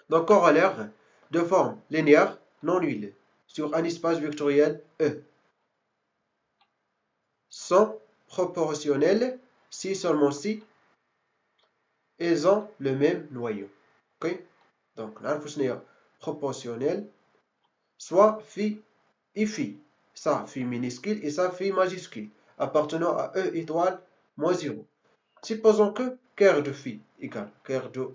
Donc corollaire de forme linéaire non nulle sur un espace vectoriel E sont proportionnels si seulement si ils ont le même noyau. Ok? Donc نعرفوا شنو هي proportionnel soit phi et phi. Ça phi minuscule et ça phi majuscule appartenant à E étoile moins 0. Supposons que cœur de phi égale cœur de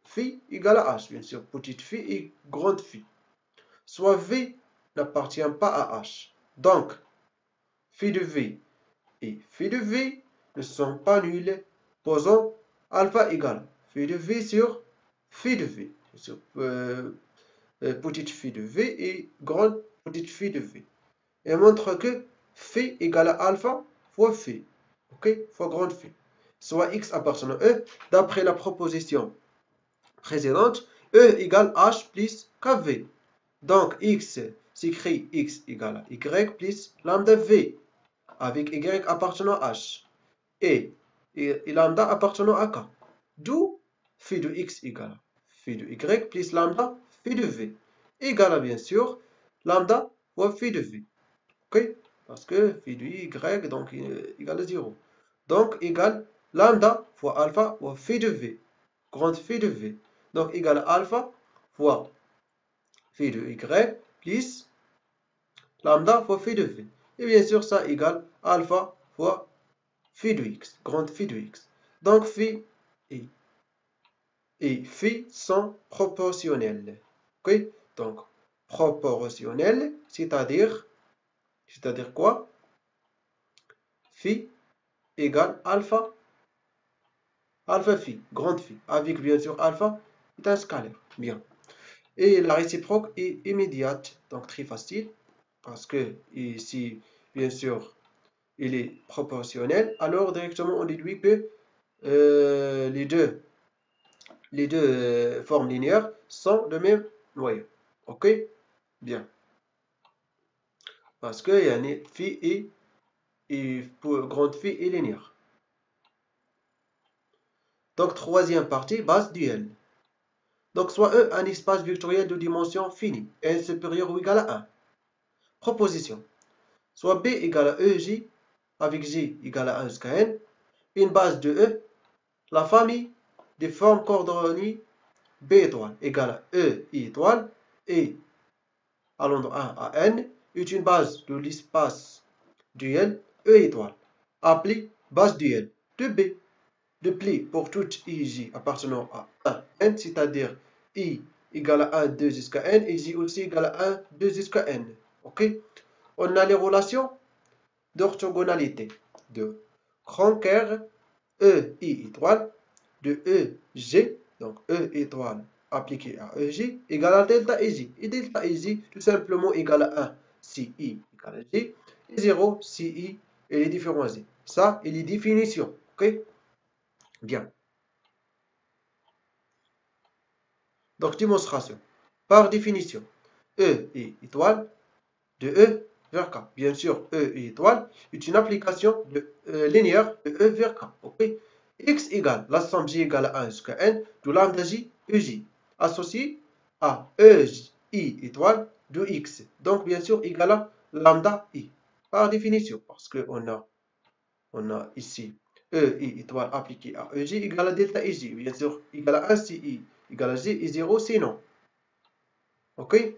phi égale à h, bien sûr, petite phi et grande phi. Soit v n'appartient pas à h. Donc, phi de v et phi de v ne sont pas nuls. Posons alpha égale phi de v sur phi de v. Sur, petite phi de v et grande petite phi de v. Et montre que phi égale à alpha fois phi. Ok? Fois grande phi. Soit x appartenant à E, d'après la proposition précédente, E égale H plus KV. Donc x s'écrit x égale à y plus lambda V, avec y appartenant à H, et lambda appartenant à K. D'où phi de x égale phi de y plus lambda phi de V, égale à bien sûr lambda fois phi de V. Ok? Parce que phi de y donc égale à 0. Donc égale lambda fois alpha fois phi de v, grande phi de v. Donc égale alpha fois phi de y plus lambda fois phi de v. Et bien sûr, ça égale alpha fois phi de x, grande phi de x. Donc phi et phi sont proportionnels. Ok? Donc proportionnel, c'est-à-dire quoi? Phi égale alpha phi, grande phi, avec bien sûr alpha est un scalaire. Bien. Et la réciproque est immédiate, donc très facile, parce que ici, bien sûr, il est proportionnel. Alors directement, on déduit que les deux formes linéaires sont de même noyau. Ok? Bien. Parce que y a une phi et pour grande phi est linéaire. Donc troisième partie, base duel. Donc soit E un espace vectoriel de dimension finie, n supérieur ou égal à 1. Proposition. Soit B égale à EJ avec J égale à 1 jusqu'à n, une base de E, la famille des formes coordonnées B étoile égale à E I étoile et allant de 1 à n est une base de l'espace duel E étoile, appelée base duel de B, de pli pour toute IJ appartenant à 1 n, c'est-à-dire I égale à 1, 2 jusqu'à n et J aussi égale à 1, 2 jusqu'à n. Ok? On a les relations d'orthogonalité de Kronecker EI étoile de EG, donc E étoile appliqué à EJ égale à delta EJ. Et delta EJ tout simplement égale à 1 si I égale à J et 0 si I et les différents Z. Ça et les définitions. Ok? Bien. Donc démonstration. Par définition, E étoile de E vers K. Bien sûr, E étoile est une application linéaire de E vers K. Okay? X égale la somme J égale à 1 jusqu'à n de lambda J EJ associé à EJ étoile de X. Donc, bien sûr, égale à lambda I. Par définition, parce qu'on a ici E étoile appliqué à EJ égale à delta EJ. Bien sûr, égale à 1 si I égale à J et 0 sinon. Ok?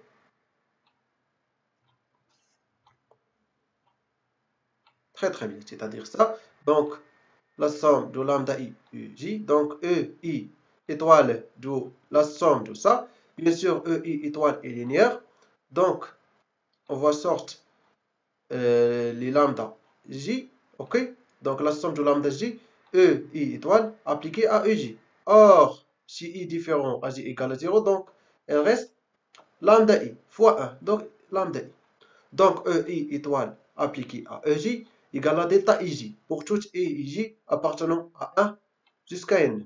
Très très bien, c'est-à-dire ça. Donc, la somme de lambda I J, donc E I étoile de la somme de ça. Bien sûr, E I étoile est linéaire. Donc, on va sortir les lambda J, ok? Donc, la somme de lambda J, E I étoile appliquée à EJ. Or, si I différent à J égale à 0, donc, elle reste lambda I fois 1, donc lambda I. Donc, E I étoile appliquée à EJ égale à delta IJ pour toute IJ appartenant à 1 jusqu'à n,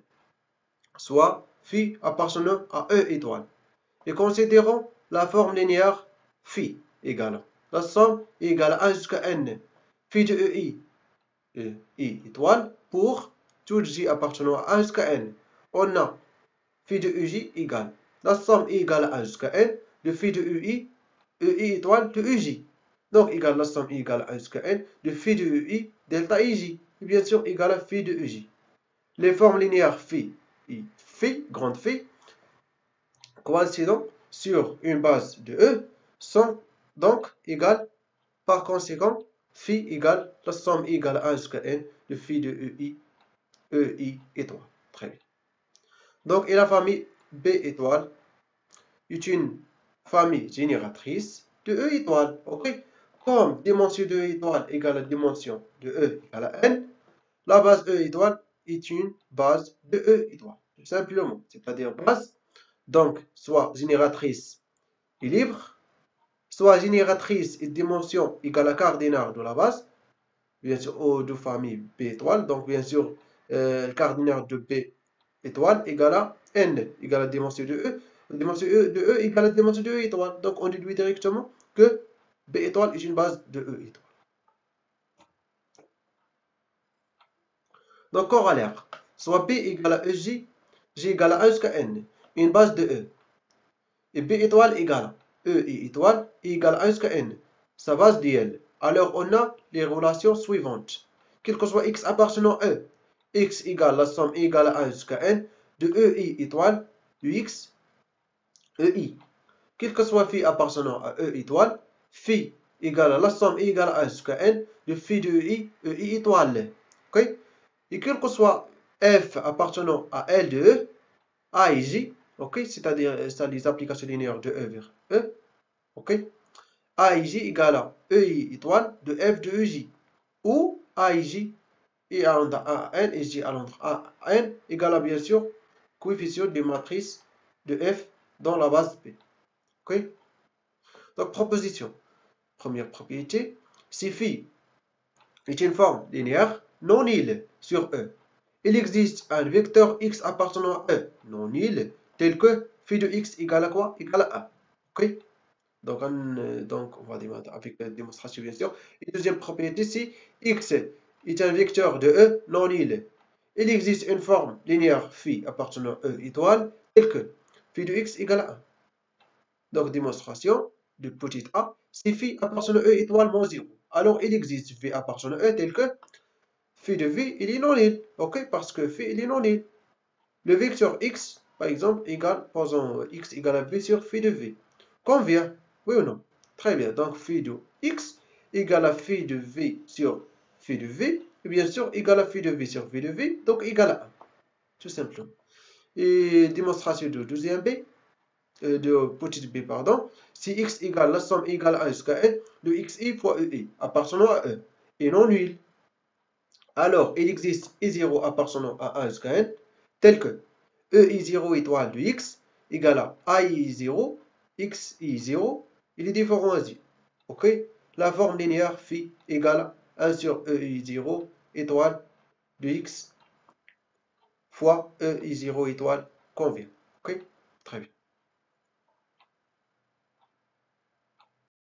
soit phi appartenant à E étoile. Et considérons la forme linéaire phi égale la somme égale à 1 jusqu'à n, phi de EI, I étoile pour toute J appartenant à 1 jusqu'à n. On a phi de EJ égale la somme est égale à 1 jusqu'à n de phi de EI étoile de EJ. Donc, égale la somme est égale à 1 jusqu'à n de phi de EI delta EJ. Et bien sûr, égale à phi de EJ. Les formes linéaires phi et phi, grande phi, coïncidant sur une base de E, sont donc égales. Par conséquent, phi égale la somme égale à 1 jusqu'à n de phi de EI étoile. Très bien. Donc, et la famille B étoile est une famille génératrice de E étoile. Ok? Comme dimension de E étoile égale à dimension de E égale à n, la base E étoile est une base de E étoile. Tout simplement. C'est-à-dire base, donc, soit génératrice et libre, soit génératrice et dimension égale à quart de la base, bien sûr, O de famille B étoile, donc bien sûr, le quart de B étoile égale à n, égale à la dimension de E, la dimension de E égale à la dimension de E étoile, donc on déduit directement que B étoile est une base de E étoile. Donc corollaire, soit B égale à EJ, J égale à 1 jusqu'à n, une base de E, et B étoile égale à E étoile égale à 1 jusqu'à n, sa base d'IL. Alors on a les relations suivantes. Quel que soit x appartenant à E, x égale la somme égale à 1 jusqu'à n de EI étoile de x EI. Quel que soit phi appartenant à E étoile, phi égale à la somme égale à 1 jusqu'à n de phi de EI étoile. Ok? Et quel que soit f appartenant à L de E, A et J, ok? C'est-à-dire les applications linéaires de E vers E, ok? A et J égale à EI étoile de f de EJ, où A et J et allant à n et J allant à n égale à bien sûr coefficient des matrices de f dans la base P. Ok? Donc proposition. Première propriété, si phi est une forme linéaire non nulle sur E, il existe un vecteur x appartenant à E non nul tel que phi de x égale à quoi? Égale à 1. Ok? Donc on va démontrer avec la démonstration bien sûr. Et deuxième propriété, si x est un vecteur de E non nul, il existe une forme linéaire phi appartenant à E étoile telle que phi de x égale à 1. Donc démonstration de petit a, si phi appartenant à E étoile moins 0. Alors il existe phi appartenant à E tel que phi de v il est non nul. Ok? Parce que phi il est non nul. Le vecteur x, par exemple, égale, posons x égale à v sur phi de v. Convient? Oui ou non? Très bien. Donc phi de x égale à phi de v sur phi de v. Et bien sûr, égale à phi de v sur phi de v. Donc égal à 1. Tout simplement. Et démonstration de deuxième b. De petite b, pardon. Si x égale la somme égale à 1 jusqu'à n de xi fois ei appartenant à E et non nul. Alors, il existe i0 appartenant à 1 jusqu'à n tel que EI0 étoile de x égale à AI0, XI0, il est différent à 0. Ok? La forme linéaire phi égale à 1 sur EI0 étoile de x fois EI0 étoile convient. Ok? Très bien.